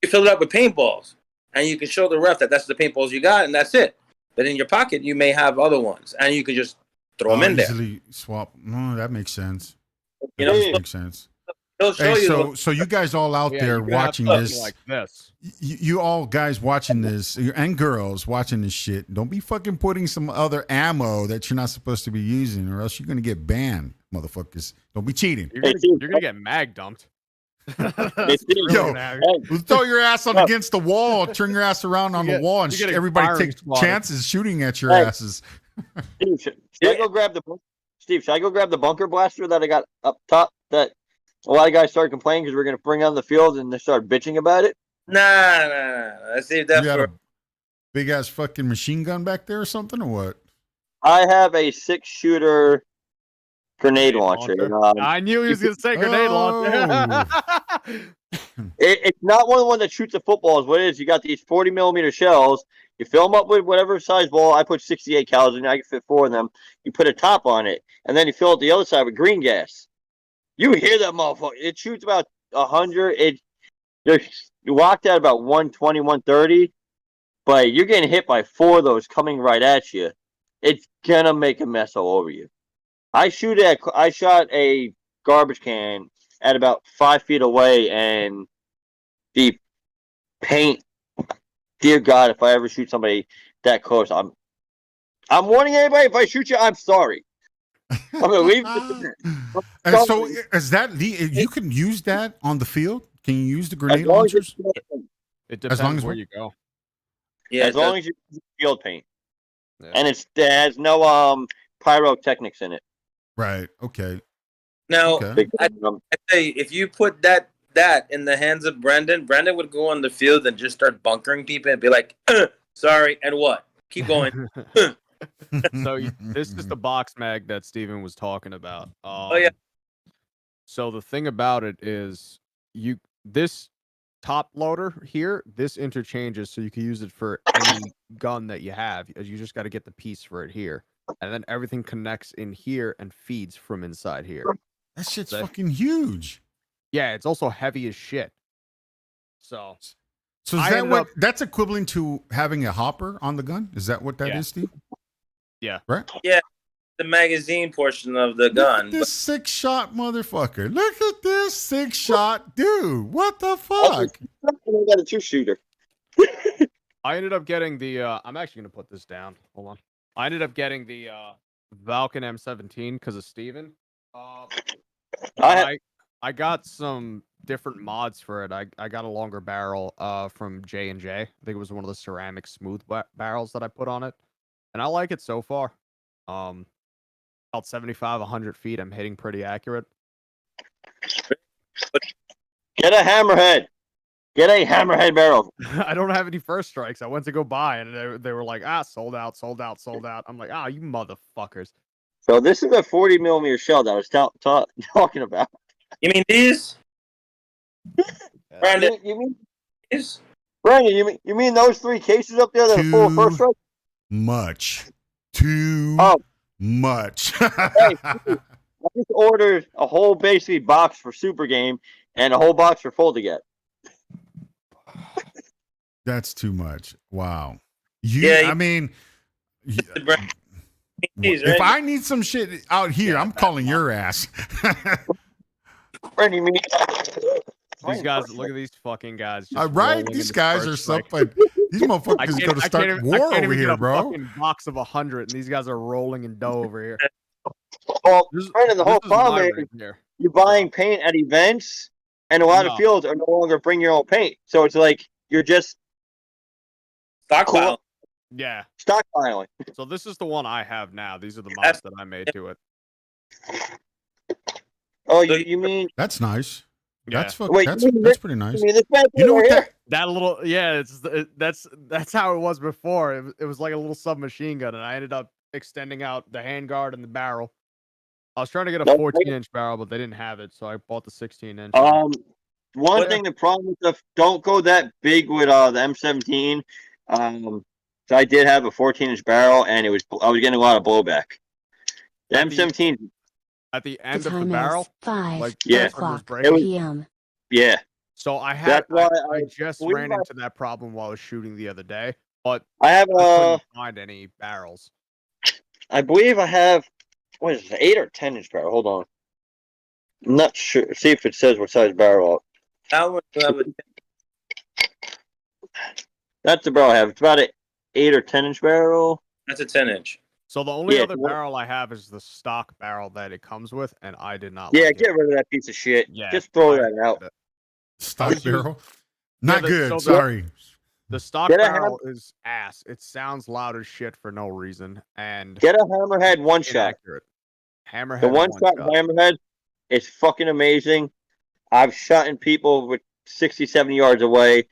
You fill it up with paintballs, and you can show the ref that that's the paintballs you got, and that's it. But in your pocket, you may have other ones, and you can just throw them in there. Easily swap. No, that makes sense. You That know, does make sense. they'll show Hey, you. so you guys all out Yeah, there you're gonna have watching something this, like this. you all guys watching this, and girls watching this shit, don't be fucking putting some other ammo that you're not supposed to be using, or else you're gonna get banned, motherfuckers. Don't be cheating. You're gonna get mag dumped. That's Yo, really gonna happen. Throw your ass on against the wall, turn your ass around on the wall, and you get a everybody firing take squad. chances shooting at your Hey. asses. Steve, should I go grab the bunker blaster that I got up top? That a lot of guys started complaining because we're going to bring on the field and they started bitching about it. Nah. Let's save that You got for. a big ass fucking machine gun back there or something, or what? I have a 6-shooter grenade launcher. I knew he was gonna say grenade launcher. It's not one of the ones that shoots the footballs. What it is, you got these 40 millimeter shells. You fill them up with whatever size ball. I put 68 cals in. I can fit 4 of them. You put a top on it, and then you fill it the other side with green gas. You hear that motherfucker? It shoots about 100. You walked at about 120, 130, but you're getting hit by 4 of those coming right at you. It's gonna make a mess all over you. I shot a garbage can at about 5 feet away, and the paint. Dear God, if I ever shoot somebody that close, I'm warning anybody. If I shoot you, I'm sorry. I'm gonna leave. And so, is that you can use that on the field? Can you use the grenade As long as launchers? It depends long as where what? you go. Yeah, as long as you use field paint, Yeah. and it has no pyrotechnics in it. Right. Okay. now Okay. I say if you put that in the hands of Brendan would go on the field and just start bunkering people and be like, sorry, and what? Keep going. So this is the box mag that Steven was talking about. Yeah. So the thing about it is this top loader here, this interchanges so you can use it for any gun that you have. You just got to get the piece for it here. And then everything connects in here and feeds from inside here. That shit's fucking huge. Yeah, it's also heavy as shit. So is that what that's equivalent to having a hopper on the gun? Is that what that is, Steve? Yeah. Right? Yeah. The magazine portion of the gun. This 6-shot motherfucker. Look at this 6-shot dude. What the fuck? I got a 2-shooter. I ended up getting the I'm actually gonna put this down. Hold on. I ended up getting the Valken M17 because of Steven. I got some different mods for it. I got a longer barrel from J&J. I think it was one of the ceramic smooth barrels that I put on it. And I like it so far. About 75, 100 feet, I'm hitting pretty accurate. Get a hammerhead. Get a hammerhead barrel. I don't have any first strikes. I went to go buy and they were like, sold out. I'm like, you motherfuckers. So this is a 40 millimeter shell that I was talking about. You mean these? Brandon, You mean these? Brandon? You mean those 3 cases up there that are full of first strike? Much. Too much. Hey, I just ordered a whole basically box for Super Game and a whole box for Full to Get. That's too much. Wow. I mean, if I need some shit out here, I'm calling your ass. Brandon, you mean These guys, look at these fucking guys. Right? These guys are something. These motherfuckers are going to start war over here, bro. Fucking box of 100, and these guys are rolling in dough over here. Well, Brandon, the whole problem is you're buying paint at events, and a lot of fields are no longer bring your own paint. So it's like you're just stockpile. Yeah. Stockpiling. So this is the one I have now. These are the mods that I made to it. Oh, you mean that's nice? Yeah. That's pretty nice. You know what that little that's how it was before. It was like a little submachine gun, and I ended up extending out the handguard and the barrel. I was trying to get a 14-inch barrel, but they didn't have it, so I bought the 16-inch. One thing, the problem with don't go that big with the M17. So I did have a 14-inch barrel, and I was getting a lot of blowback. The M17 at the end of the barrel, like yeah, o'clock PM. Yeah. So I That's why I just believe ran into that problem while I was shooting the other day, but I have I couldn't find any barrels. I believe I have, what is it, 8 or 10-inch barrel? Hold on. I'm not sure. See if it says what size barrel. That one you have a That's the barrel I have. It's about an 8 or 10-inch barrel. that's a 10-inch. So the only Yeah, other barrel I have is the stock barrel that it comes with, and I did not Yeah, like get it. rid of that piece of shit. Yeah, Just throw I that out. hated it. Stock was using- barrel. Not the- good. so the- Sorry. The stock Get a barrel is ass. It sounds loud as shit for no reason, and Get a hammerhead one shot. inaccurate. Hammerhead The one shot hammerhead is fucking amazing. I've shot in people with 60, 70 yards away.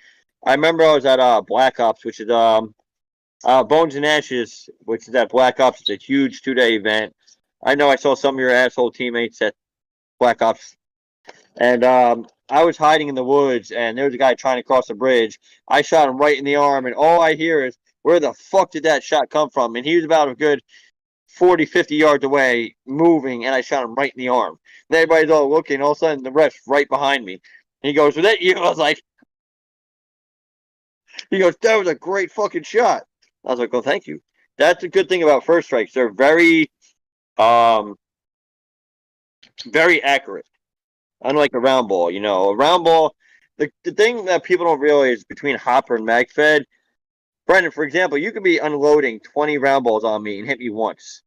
I remember I was at Black Ops, which is Bones and Ashes, which is at Black Ops. It's a huge 2-day event. I know I saw some of your asshole teammates at Black Ops. And I was hiding in the woods, and there was a guy trying to cross a bridge. I shot him right in the arm, and all I hear is, where the fuck did that shot come from? And he was about a good 40, 50 yards away, moving, and I shot him right in the arm. And everybody's all looking, all of a sudden, the ref's right behind me. And he goes, was that you? I was like, he goes, that was a great fucking shot. I was like, well, thank you. That's a good thing about first strikes. They're very, very accurate. Unlike a round ball, a round ball, the thing that people don't realize between Hopper and Magfed, Brendan, for example, you could be unloading 20 round balls on me and hit me once.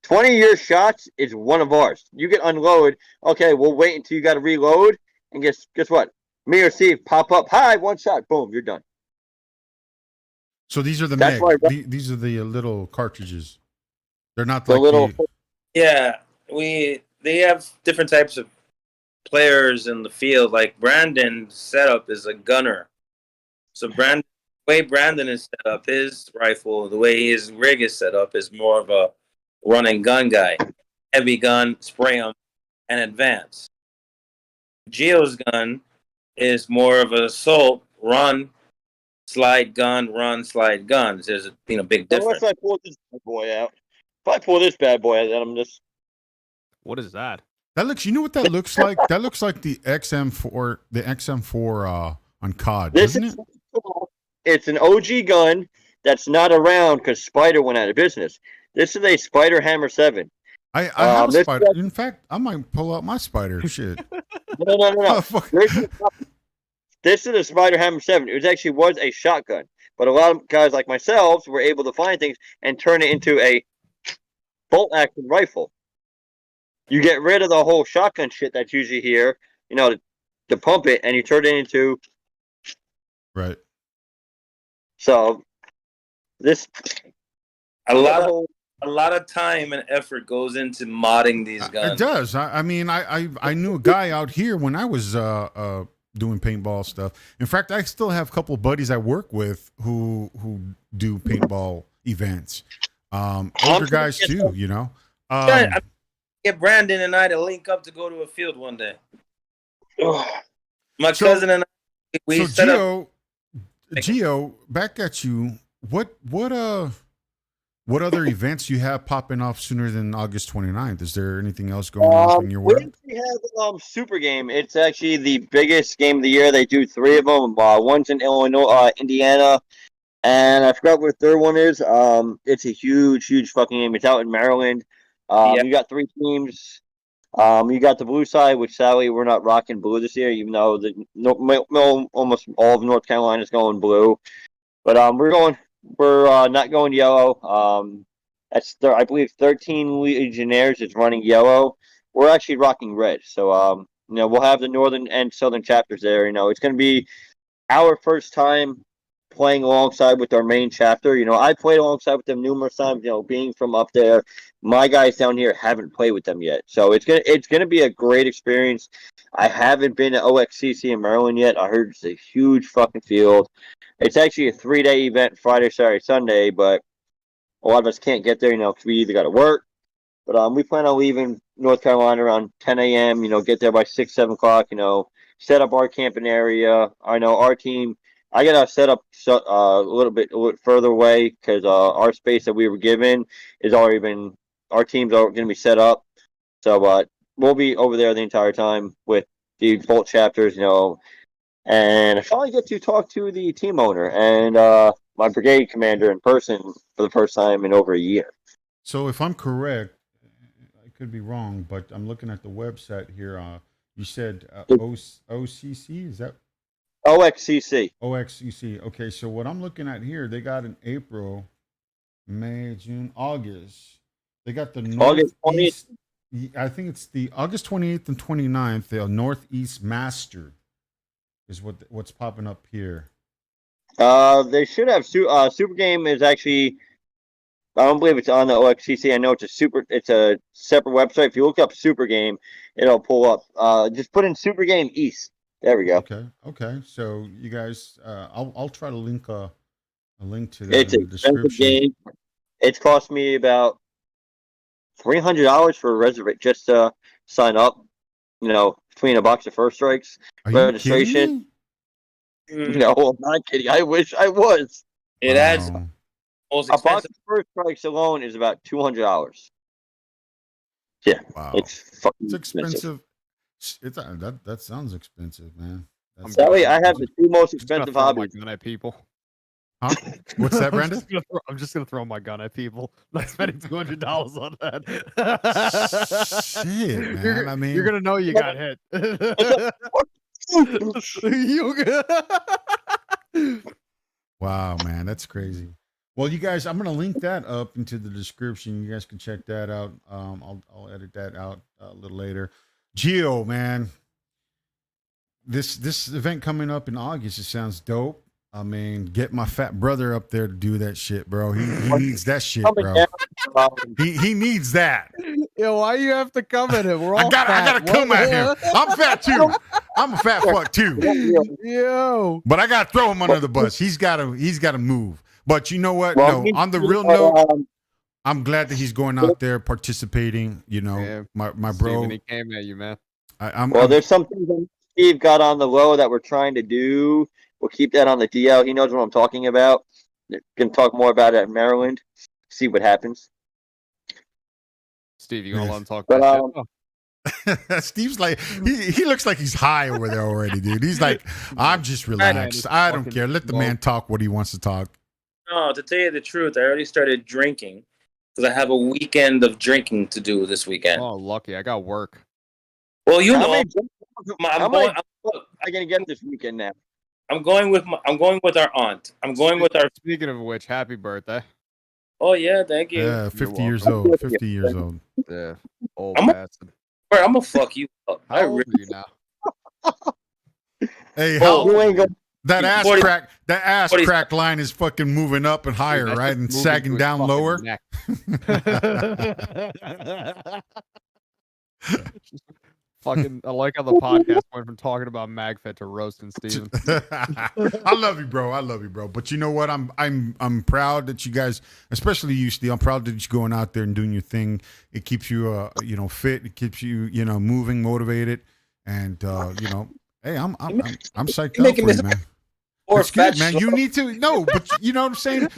20 of your shots is one of ours. You get unload, okay, we'll wait until you got to reload, and guess what? Me or Steve pop up, hi, one shot, boom, you're done. So these are the That's Meg. why- These are the little cartridges. They're not The like little- Yeah, they have different types of players in the field. Like Brandon's setup is a gunner. So the way Brandon is set up, his rifle, the way his rig is set up, is more of a run and gun guy. Heavy gun, spray 'em, and advance. Geo's gun is more of an assault, run, slide gun, run, slide guns. There's a big difference. Unless I pull this bad boy out. If I pull this bad boy out, then I'm just... What is that? that looks. You know what that looks like? That looks like the XM4 on COD, This doesn't is it? It's an OG gun that's not around because Spider went out of business. This is a Spider Hammer 7. I have a this- spider. In fact, I might pull out my spider. Shit. No. Oh, fuck. This is a Spider Hammer 7. It actually was a shotgun, but a lot of guys like myself were able to find things and turn it into a bolt action rifle. You get rid of the whole shotgun shit that's usually here, to pump it, and you turn it into... Right. So, this... A lot of time and effort goes into modding these guns. It does. I mean, I knew a guy out here when I was doing paintball stuff. In fact, I still have a couple of buddies I work with who do paintball events. Older guys too, Get Brandon and I to link up to go to a field one day. My cousin and I, we set up. Gio, back at you. What other events do you have popping off sooner than August 29th? Is there anything else going on in your We work? actually have Super Game. It's actually the biggest game of the year. They do 3 of them. One's in Illinois, Indiana, and I forgot what the third one is. It's a huge fucking game. It's out in Maryland. You got 3 teams. You got the blue side, which sadly we're not rocking blue this year, even though almost all of North Carolina is going blue. But we're not going yellow. I believe 13 Legionnaires is running yellow. We're actually rocking red. So we'll have the northern and southern chapters there. It's going to be our first time playing alongside with our main chapter. I played alongside with them numerous times. Being from up there, my guys down here haven't played with them yet. So it's gonna be a great experience. I haven't been to OXCC in Maryland yet. I heard it's a huge fucking field. It's actually a 3-day event, Friday, Saturday, Sunday, but a lot of us can't get there, because we either got to work. But we plan on leaving North Carolina around 10 a.m., get there by 6, 7 o'clock, set up our camping area. I know our team, I got to set up a little bit further away because our space that we were given is already been, our teams are going to be set up. So we'll be over there the entire time with the bolt chapters, and I finally get to talk to the team owner and my brigade commander in person for the first time in over a year. So if I'm correct, I could be wrong, but I'm looking at the website here. You said OCC, is that? OXCC. OXCC. Okay, so what I'm looking at here, they got in April, May, June, August. They got the August Northeast. I think it's the August 28th and 29th. The Northeast Master is what's popping up here. They should have Super Game is actually. I don't believe it's on the OXCC. I know it's a separate website. If you look up Super Game, it'll pull up. Just put in Super Game East. There we go. Okay. So you guys, I'll try to link a link to that It's in an the expensive description. game. It's cost me about $300 for a reservation just to sign up. You know, between a box of first strikes, Are you registration. kidding me? No, I'm not kidding. I wish I was. It adds Wow. most A box expensive. of first strikes alone is about $200. Yeah, Wow. it's fucking It's expensive. expensive. That sounds expensive, man. That's That way, I have expensive. the two most I'm just gonna expensive throw my hobbies. gun at people. Huh? What's that, Brandon? I'm just gonna throw my gun at people. Not spending $200 on that. Shit, man. You're, I mean, you're gonna know you got hit. wow, man, that's crazy. Well, you guys, I'm gonna link that up into the description. You guys can check that out. I'll edit that out a little later. Gio, man, this event coming up in August, it sounds dope. I mean, get my fat brother up there to do that shit, bro. He needs that shit, bro. He needs that. Yo, why you have to come at him? We're all I gotta come at him. I'm fat too. I'm a fat fuck too. Yo. But I gotta throw him under the bus. He's gotta move. But you know what? Well, No, on the real note, I'm glad that he's going out there participating. You know, Yeah. my bro. Steven, he came at you, man. I'm there's some things that Steve got on the low that we're trying to do. We'll keep that on the DL. He knows what I'm talking about. Can talk more about it at Maryland. See what happens. Steve, you gonna let him talk But, that shit? Steve's like he looks like he's high over there already, dude. He's like, I'm just relaxed. I don't care. Let the man talk what he wants to talk. No, to tell you the truth, I already started drinking because I have a weekend of drinking to do this weekend. Oh, lucky. I got work. Well, you How know, many I'm going gonna get this weekend now? I'm going with our aunt. I'm going with our. Speaking of which, happy birthday. Oh yeah, thank you. Yeah, 50 You're years welcome. old. 50 years old. Yeah. Old I'm a- bastard. Bro, I'm gonna fuck you up. How old are you now? Hey, Oh, how You ain't gonna. that ass 40 crack40 crack line is fucking moving up and higher, Dude, that's right? just And moving sagging to his down fucking lower. neck. Fucking, I like how the podcast went from talking about Magfed to roasting Steven. I love you, bro. I love you, bro. But you know what? I'm proud that you guys, especially you, Steve. I'm proud that you're going out there and doing your thing. It keeps you, fit. It keeps you, moving, motivated, and hey, I'm psyched out for you, man. Or It's good, fat man. shit. You need to but you know what I'm saying.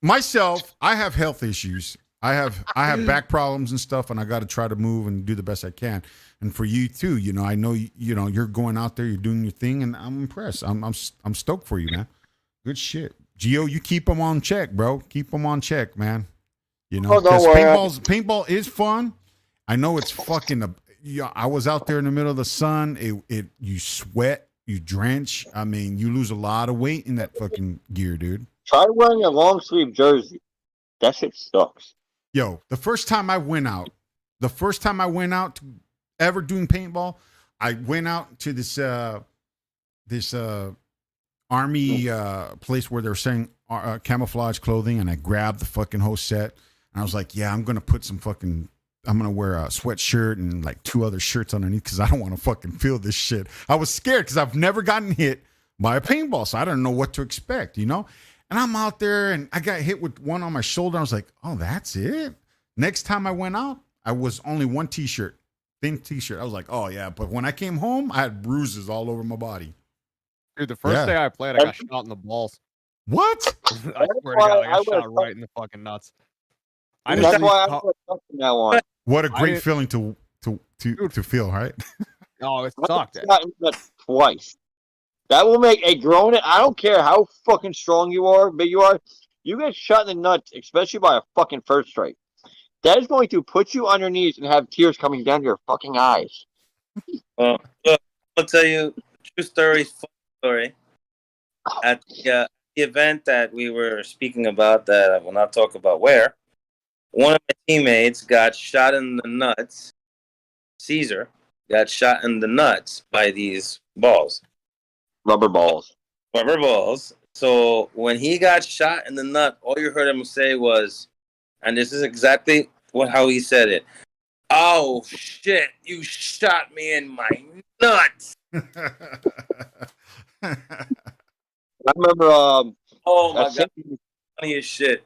Myself, I have health issues. I have back problems and stuff, and I got to try to move and do the best I can. And for you too, I know you're going out there, you're doing your thing, and I'm impressed. I'm stoked for you, man. Good shit, Gio. You keep them on check, bro. Keep them on check, man. don't Because worry. paintball is fun. I know it's fucking. I was out there in the middle of the sun. You sweat, you drench. I mean, you lose a lot of weight in that fucking gear, dude. Try wearing a long sleeve jersey. That shit sucks. Yo, the first time I went out to ever doing paintball, I went out to this army place where they're selling camouflage clothing, and I grabbed the fucking whole set. And I was like, yeah, I'm gonna wear a sweatshirt and like 2 other shirts underneath because I don't want to fucking feel this shit. I was scared because I've never gotten hit by a paintball, so I don't know what to expect, And I'm out there, and I got hit with one on my shoulder. I was like, oh, that's it? Next time I went out, I was only one T-shirt, thin T-shirt. I was like, oh, yeah. But when I came home, I had bruises all over my body. Dude, the first day I played, I got shot in the balls. What? I swear to God, I got shot right in the fucking nuts. That's why I put from now on. What a great feeling to feel, right? Oh, it sucked. Not twice. That will make a grown. I don't care how fucking strong you are, big you are. You get shot in the nuts, especially by a fucking first strike. That is going to put you on your knees and have tears coming down your fucking eyes. Well, look, I'll tell you a true story, fun story. At the event that we were speaking about, that I will not talk about where, one of my teammates got shot in the nuts. Caesar got shot in the nuts by these balls. Rubber balls. Rubber balls. So when he got shot in the nut, all you heard him say was, and this is exactly how he said it. Oh shit! You shot me in my nuts. I remember. Oh my god! Funny as shit.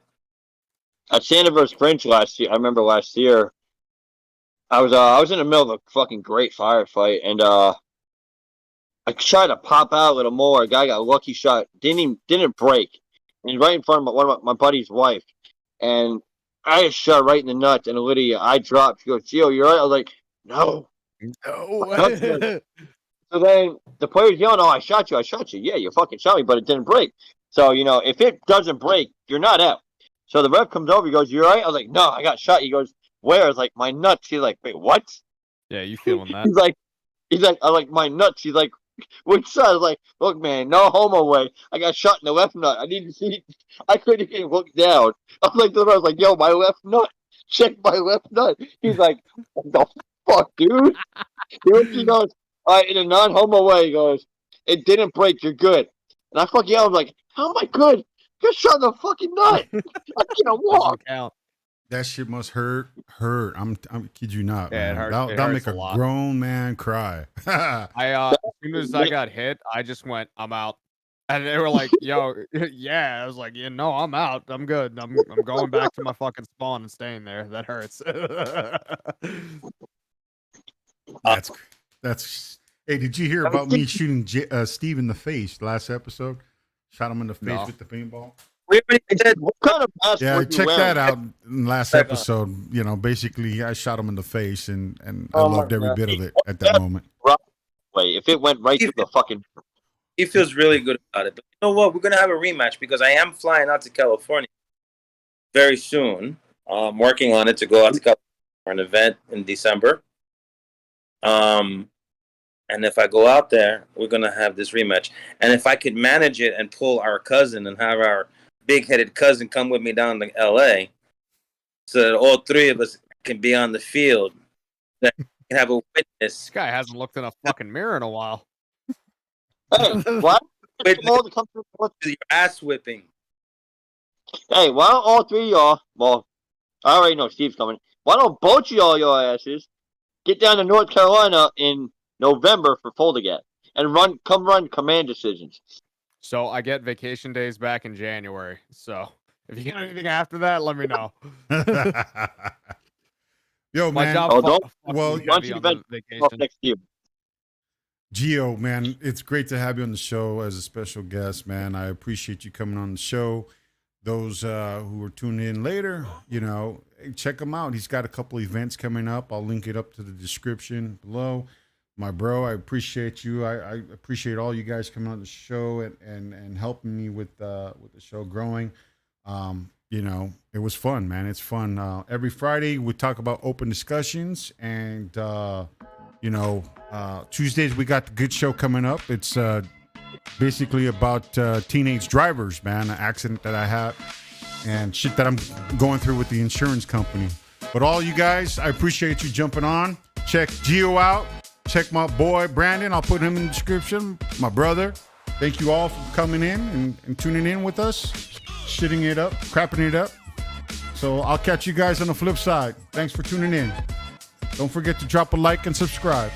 At Santa vs. Fringe last year, I remember last year, I was in the middle of a fucking great firefight, and I tried to pop out a little more. A guy got a lucky shot, didn't break, and right in front of one of my buddy's wife, and I just shot right in the nuts. And Lydia, I dropped. She goes, "Gio, you're right." I was like, "No." No. So then the player's yelling, "Oh, I shot you! I shot you! Yeah, you fucking shot me, but it didn't break." So if it doesn't break, you're not out. So the ref comes over. He goes, "You're right." I was like, "No, I got shot." He goes, "Where?" I was like, "My nuts." He's like, "Wait, what?" Yeah, you feeling that? He's like, "I like my nuts." He's like, "Which side?" I was like, "Look, man, no homo way. I got shot in the left nut. I need to see." I couldn't even look down. I was like, "Yo, my left nut. Check my left nut." He's like, "What the fuck, dude?" He goes, "All right," in a non-homo way. He goes, "It didn't break. You're good." And I fucking yelled, I'm like, "How am I good? You're shot in the fucking nut. I can't walk." That shit must hurt. I'm kid you not, Yeah, man. It That'll hurts make a a lot. grown man cry. As soon as I got hit, I just went, "I'm out." And they were like, "Yo, yeah." I was like, "Yeah, no, I'm out. I'm good. I'm going back to my fucking spawn and staying there. That hurts." That's. Hey, did you hear about me shooting Steve in the face last episode? Shot him in the face with the paintball. We already did. What kind of mask Yeah, were you check wearing? that out in last episode. Basically, I shot him in the face, and I loved every bit of it at that moment. If it went right through the fucking... He feels really good about it. But you know what? We're gonna have a rematch because I am flying out to California very soon. I'm working on it to go out to California for an event in December. And if I go out there, we're gonna have this rematch. And if I could manage it and pull our cousin and have our big-headed cousin come with me down to LA, so that all three of us can be on the field, that we can have a witness. This guy hasn't looked in a fucking mirror in a while. Hey, why Witness to your ass whipping. Hey, why don't all three of y'all... Well, I already know Steve's coming. Why don't both of y'all, your asses, get down to North Carolina in November for Foldagat and run command decisions. So I get vacation days back in January. So if you got anything after that, let me know. Yo, My man. job. Well, heavy on the vacation. Next year. Gio, man, it's great to have you on the show as a special guest, man. I appreciate you coming on the show. Those who are tuning in later, check him out. He's got a couple events coming up. I'll link it up to the description below. My bro, I appreciate you. I appreciate all you guys coming on the show and helping me with the show growing. It was fun, man. It's fun. Every Friday we talk about open discussions, and Tuesdays we got the good show coming up. It's basically about teenage drivers, man. An accident that I had and shit that I'm going through with the insurance company. But all you guys, I appreciate you jumping on. Check Gio out. Check my boy Brandon. I'll put him in the description. My brother. Thank you all for coming in and tuning in with us, shitting it up, crapping it up. So I'll catch you guys on the flip side. Thanks for tuning in. Don't forget to drop a like and subscribe.